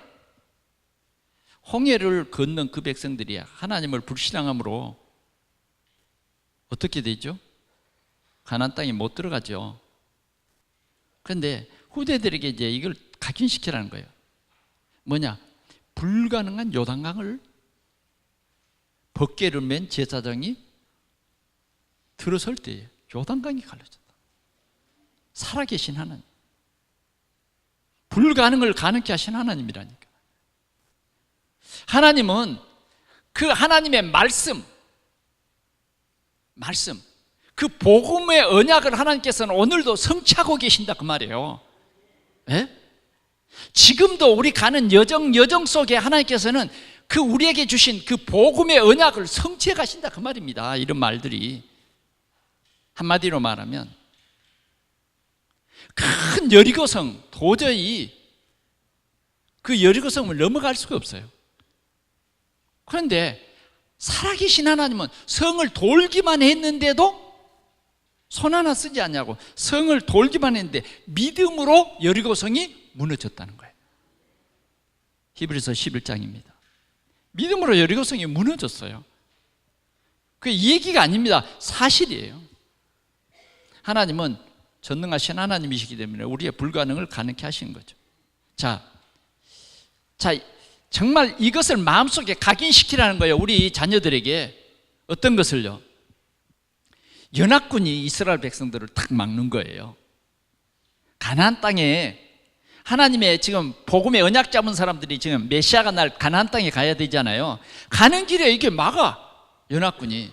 [SPEAKER 1] 홍해를 건넌 그 백성들이 하나님을 불신앙함으로 어떻게 되죠? 가나안 땅에 못 들어가죠. 그런데 후대들에게 이제 이걸 각인시키라는 거예요. 뭐냐? 불가능한 요단강을 벗개를 맨 제사장이 들어설 때에 요단강이 갈라졌다. 살아계신 하나님, 불가능을 가능케 하신 하나님이라니까. 하나님은 그 하나님의 말씀, 그 복음의 언약을 하나님께서는 오늘도 성취하고 계신다 그 말이에요. 예? 지금도 우리 가는 여정 속에 하나님께서는 그 우리에게 주신 그 복음의 언약을 성취해 가신다 그 말입니다. 이런 말들이 한마디로 말하면 큰 여리고성, 도저히 그 여리고성을 넘어갈 수가 없어요. 그런데 살아계신 하나님은 성을 돌기만 했는데도 손 하나 쓰지 않냐고, 성을 돌기만 했는데 믿음으로 여리고성이 무너졌다는 거예요. 히브리서 11장입니다. 믿음으로 여리고성이 무너졌어요. 그 얘기가 아닙니다. 사실이에요. 하나님은 전능하신 하나님이시기 때문에 우리의 불가능을 가능케 하신 거죠. 자, 정말 이것을 마음속에 각인시키라는 거예요. 우리 자녀들에게. 어떤 것을요? 연합군이 이스라엘 백성들을 탁 막는 거예요. 가나안 땅에 하나님의 지금 복음의 언약 잡은 사람들이 지금 메시아가 날 가나안 땅에 가야 되잖아요. 가는 길에 이게 막아, 연합군이.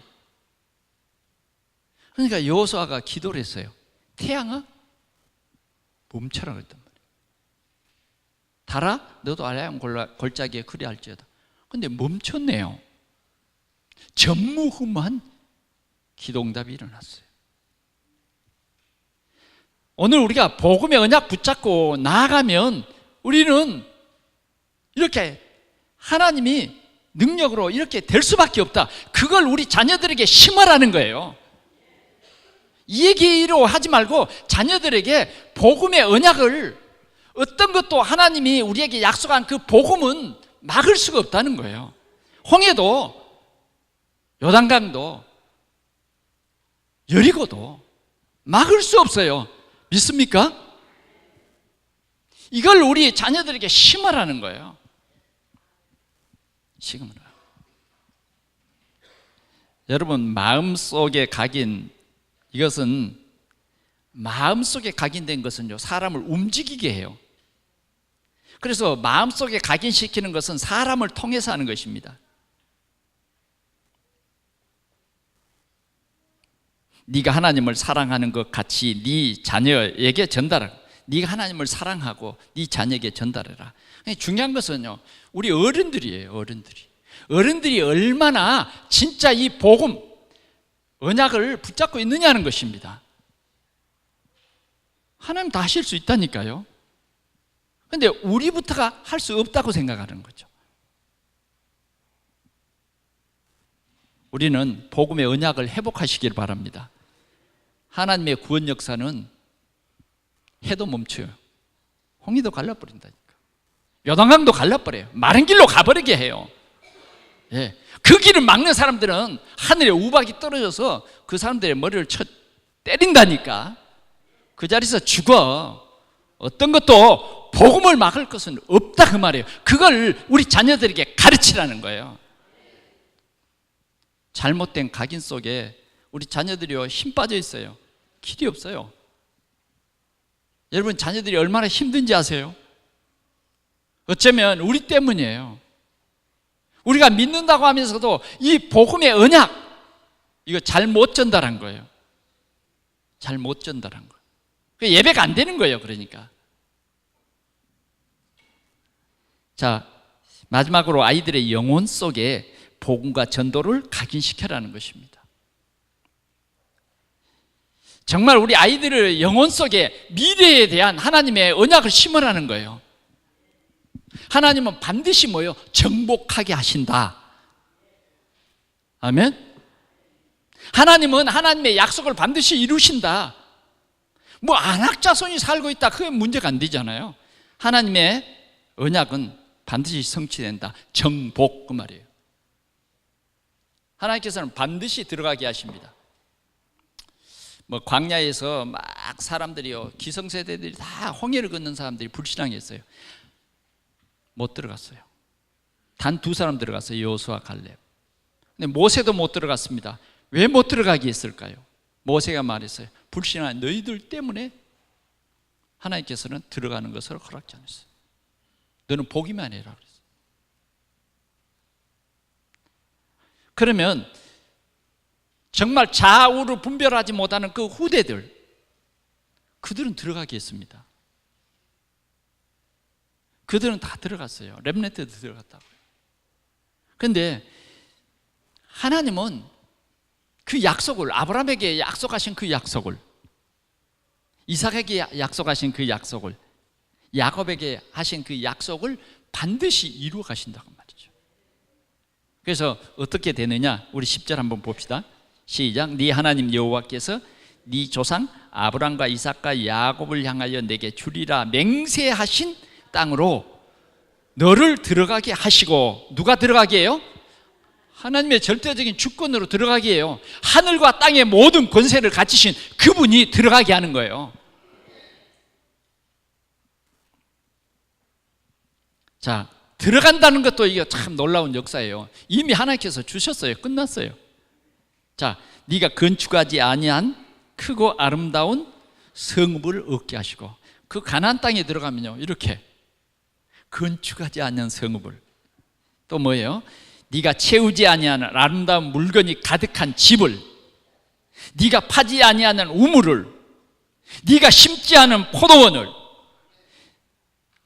[SPEAKER 1] 그러니까 여호수아가 기도를 했어요. 태양아, 멈춰라 그랬단 말이에요. 달아, 너도 아라양 골짜기에 그리할지어다. 근데 멈췄네요. 전무후무한 기도응답이 일어났어요. 오늘 우리가 복음의 언약 붙잡고 나아가면 우리는 이렇게 하나님이 능력으로 이렇게 될 수밖에 없다. 그걸 우리 자녀들에게 심으라는 거예요. 이 얘기로 하지 말고 자녀들에게 복음의 언약을, 어떤 것도 하나님이 우리에게 약속한 그 복음은 막을 수가 없다는 거예요. 홍해도, 요단강도, 여리고도 막을 수 없어요. 믿습니까? 이걸 우리 자녀들에게 심으라는 거예요. 심으라. 여러분, 마음속에 각인, 이것은 마음속에 각인된 것은요, 사람을 움직이게 해요. 그래서 마음속에 각인시키는 것은 사람을 통해서 하는 것입니다. 네가 하나님을 사랑하는 것 같이 네 자녀에게 전달하라. 네가 하나님을 사랑하고 네 자녀에게 전달해라. 중요한 것은요, 우리 어른들이에요. 어른들이 얼마나 진짜 이 복음 언약을 붙잡고 있느냐는 것입니다. 하나님 다 하실 수 있다니까요. 그런데 우리부터가 할 수 없다고 생각하는 거죠. 우리는 복음의 언약을 회복하시길 바랍니다. 하나님의 구원 역사는 해도 멈춰요. 홍해도 갈라버린다니까. 요단강도 갈라버려요. 마른 길로 가버리게 해요. 예. 그 길을 막는 사람들은 하늘에 우박이 떨어져서 그 사람들의 머리를 쳐 때린다니까. 그 자리에서 죽어. 어떤 것도 복음을 막을 것은 없다 그 말이에요. 그걸 우리 자녀들에게 가르치라는 거예요. 잘못된 각인 속에 우리 자녀들이요, 힘 빠져 있어요. 길이 없어요. 여러분, 자녀들이 얼마나 힘든지 아세요? 어쩌면 우리 때문이에요. 우리가 믿는다고 하면서도 이 복음의 언약, 이거 잘못 전달한 거예요. 잘못 전달한 거예요. 예배가 안 되는 거예요. 그러니까. 자, 마지막으로 아이들의 영혼 속에 복음과 전도를 각인시켜라는 것입니다. 정말 우리 아이들의 영혼 속에 미래에 대한 하나님의 언약을 심으라는 거예요. 하나님은 반드시 뭐예요? 정복하게 하신다. 아멘? 하나님은 하나님의 약속을 반드시 이루신다. 뭐 안악자손이 살고 있다, 그게 문제가 안 되잖아요. 하나님의 언약은 반드시 성취된다. 정복, 그 말이에요. 하나님께서는 반드시 들어가게 하십니다. 뭐 광야에서 막 사람들이요, 기성세대들이 다 홍해를 건넌 사람들이 불신앙했어요. 못 들어갔어요. 단 두 사람 들어갔어요. 여호수아, 갈렙. 근데 모세도 못 들어갔습니다. 왜 못 들어가게 했을까요? 모세가 말했어요. 불신한 너희들 때문에 하나님께서는 들어가는 것을 허락지 않았어요. 너는 보기만 해라 그랬어요. 그러면 정말 좌우를 분별하지 못하는 그 후대들, 그들은 들어가게 했습니다. 그들은 다 들어갔어요. 렘넌트도 들어갔다고요. 그런데 하나님은 그 약속을, 아브라함에게 약속하신 그 약속을, 이삭에게 약속하신 그 약속을, 야곱에게 하신 그 약속을 반드시 이루어 가신다고 말이죠. 그래서 어떻게 되느냐, 우리 10절 한번 봅시다. 시작. 네 하나님 여호와께서 네 조상 아브라함과 이삭과 야곱을 향하여 내게 주리라 맹세하신 땅으로 너를 들어가게 하시고, 누가 들어가게 해요? 하나님의 절대적인 주권으로 들어가게 해요. 하늘과 땅의 모든 권세를 가지신 그분이 들어가게 하는 거예요. 자, 들어간다는 것도 이게 참 놀라운 역사예요. 이미 하나님께서 주셨어요. 끝났어요. 자, 네가 건축하지 아니한 크고 아름다운 성읍을 얻게 하시고, 그 가나안 땅에 들어가면요, 이렇게 건축하지 않는 성읍을, 또 뭐예요? 네가 채우지 아니하는 아름다운 물건이 가득한 집을, 네가 파지 아니하는 우물을, 네가 심지 않은 포도원을,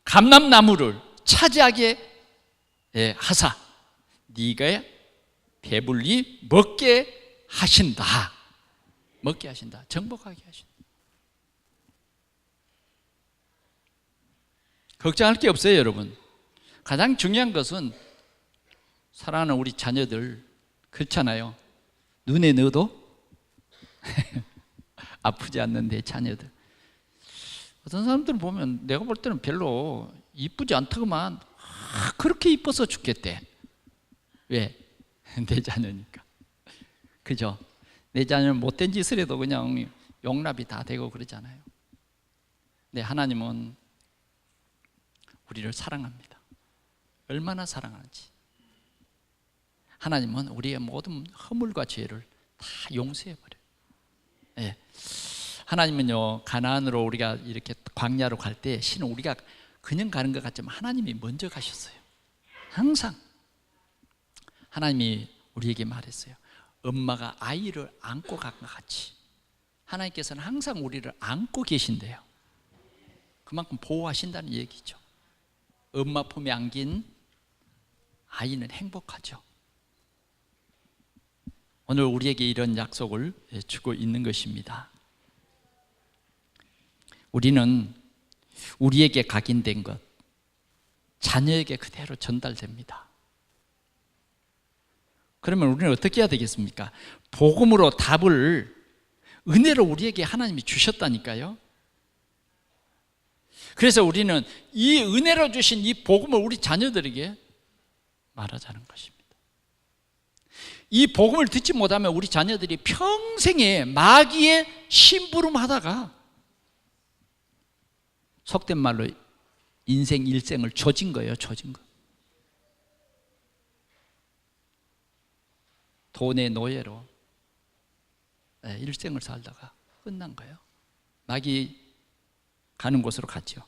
[SPEAKER 1] 감람나무를 차지하게 하사 네가 배불리 먹게 하신다. 먹게 하신다. 정복하게 하신다. 걱정할 게 없어요, 여러분. 가장 중요한 것은 사랑하는 우리 자녀들, 그렇잖아요. 눈에 넣어도 아프지 않는 내 자녀들. 어떤 사람들은 보면 내가 볼 때는 별로 이쁘지 않더구만. 그렇게 이뻐서 죽겠대. 왜? 내 자녀니까. 그죠? 내 자녀는 못된 짓을 해도 그냥 용납이 다 되고 그러잖아요. 근데 하나님은 우리를 사랑합니다. 얼마나 사랑하는지. 하나님은 우리의 모든 허물과 죄를 다 용서해버려요. 예. 하나님은요, 가나안으로 우리가 이렇게 광야로 갈 때 신은 우리가 그냥 가는 것 같지만 하나님이 먼저 가셨어요. 항상 하나님이 우리에게 말했어요. 엄마가 아이를 안고 간 것 같이 하나님께서는 항상 우리를 안고 계신대요. 그만큼 보호하신다는 얘기죠. 엄마 품에 안긴 아이는 행복하죠. 오늘 우리에게 이런 약속을 주고 있는 것입니다. 우리는 우리에게 각인된 것, 자녀에게 그대로 전달됩니다. 그러면 우리는 어떻게 해야 되겠습니까? 복음으로 답을 은혜로 우리에게 하나님이 주셨다니까요. 그래서 우리는 이 은혜로 주신 이 복음을 우리 자녀들에게 말하자는 것입니다. 이 복음을 듣지 못하면 우리 자녀들이 평생에 마귀의 심부름하다가 속된 말로 인생 일생을 조진 거예요. 조진 거. 돈의 노예로 일생을 살다가 끝난 거예요. 마귀 가는 곳으로 갔죠.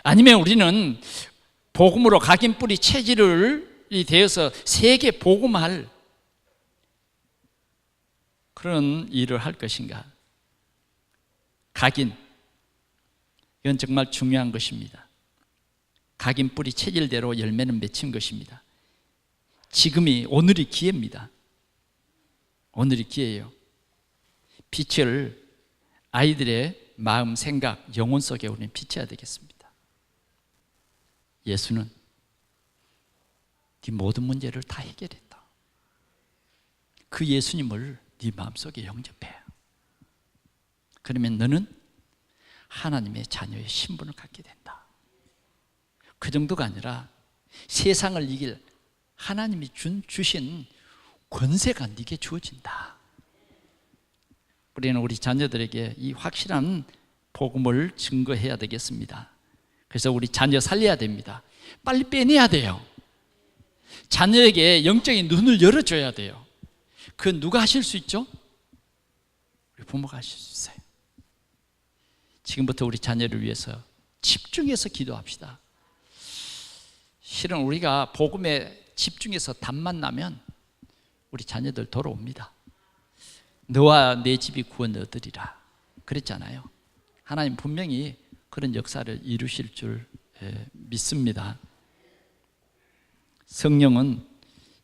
[SPEAKER 1] 아니면 우리는 복음으로 각인 뿌리 체질이 되어서 세계 복음할 그런 일을 할 것인가? 각인, 이건 정말 중요한 것입니다. 각인 뿌리 체질대로 열매는 맺힌 것입니다. 지금이, 오늘이 기회입니다. 오늘이 기회예요. 빛을 아이들의 마음, 생각, 영혼 속에 우리는 비춰야 되겠습니다. 예수는 네 모든 문제를 다 해결했다. 그 예수님을 네 마음속에 영접해. 그러면 너는 하나님의 자녀의 신분을 갖게 된다. 그 정도가 아니라 세상을 이길 하나님이 주신 권세가 네게 주어진다. 우리는 우리 자녀들에게 이 확실한 복음을 증거해야 되겠습니다. 그래서 우리 자녀 살려야 됩니다. 빨리 빼내야 돼요. 자녀에게 영적인 눈을 열어줘야 돼요. 그건 누가 하실 수 있죠? 우리 부모가 하실 수 있어요. 지금부터 우리 자녀를 위해서 집중해서 기도합시다. 실은 우리가 복음에 집중해서 답만 나면 우리 자녀들 돌아옵니다. 너와 내 집이 구원 얻으리라 그랬잖아요. 하나님 분명히 그런 역사를 이루실 줄 믿습니다. 성령은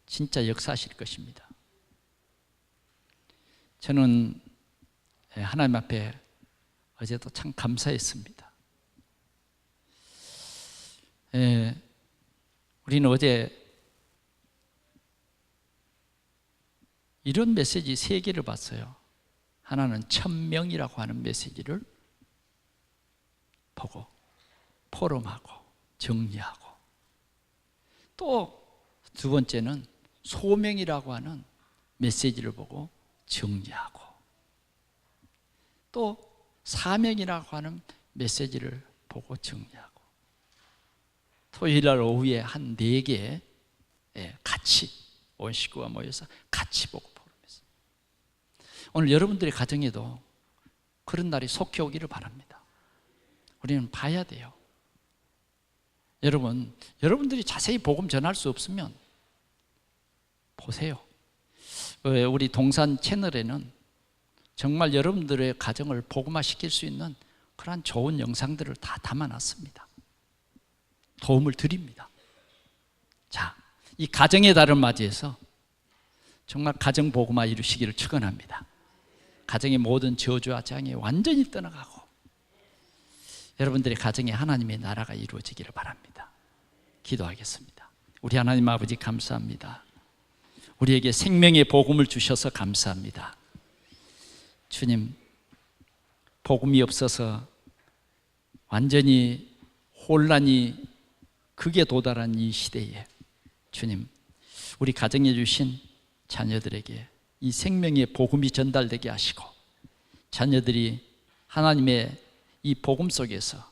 [SPEAKER 1] 진짜 역사하실 것입니다. 저는 하나님 앞에 어제도 참 감사했습니다. 우리는 어제 이런 메시지 3개를 봤어요. 하나는 1000명이라고 하는 메시지를 보고 포럼하고 정리하고, 또 두 번째는 소명이라고 하는 메시지를 보고 정리하고, 또 사명이라고 하는 메시지를 보고 정리하고, 토요일날 오후에 한 4개 같이 온 식구가 모여서 같이 보고 포럼했어요. 오늘 여러분들의 가정에도 그런 날이 속히 오기를 바랍니다. 우리는 봐야 돼요. 여러분들이 자세히 복음 전할 수 없으면 보세요. 우리 동산 채널에는 정말 여러분들의 가정을 복음화시킬 수 있는 그러한 좋은 영상들을 다 담아놨습니다. 도움을 드립니다. 자, 이 가정의 달을 맞이해서 정말 가정 복음화 이루시기를 축원합니다. 가정의 모든 저주와 장애 완전히 떠나가고 여러분들의 가정에 하나님의 나라가 이루어지기를 바랍니다. 기도하겠습니다. 우리 하나님 아버지 감사합니다. 우리에게 생명의 복음을 주셔서 감사합니다. 주님, 복음이 없어서 완전히 혼란이 극에 도달한 이 시대에 주님, 우리 가정에 주신 자녀들에게 이 생명의 복음이 전달되게 하시고, 자녀들이 하나님의 이 복음 속에서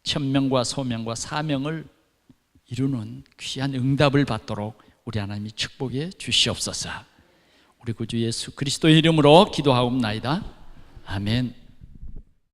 [SPEAKER 1] 천명과 소명과 사명을 이루는 귀한 응답을 받도록 우리 하나님이 축복해 주시옵소서. 우리 구주 예수 그리스도의 이름으로 기도하옵나이다. 아멘.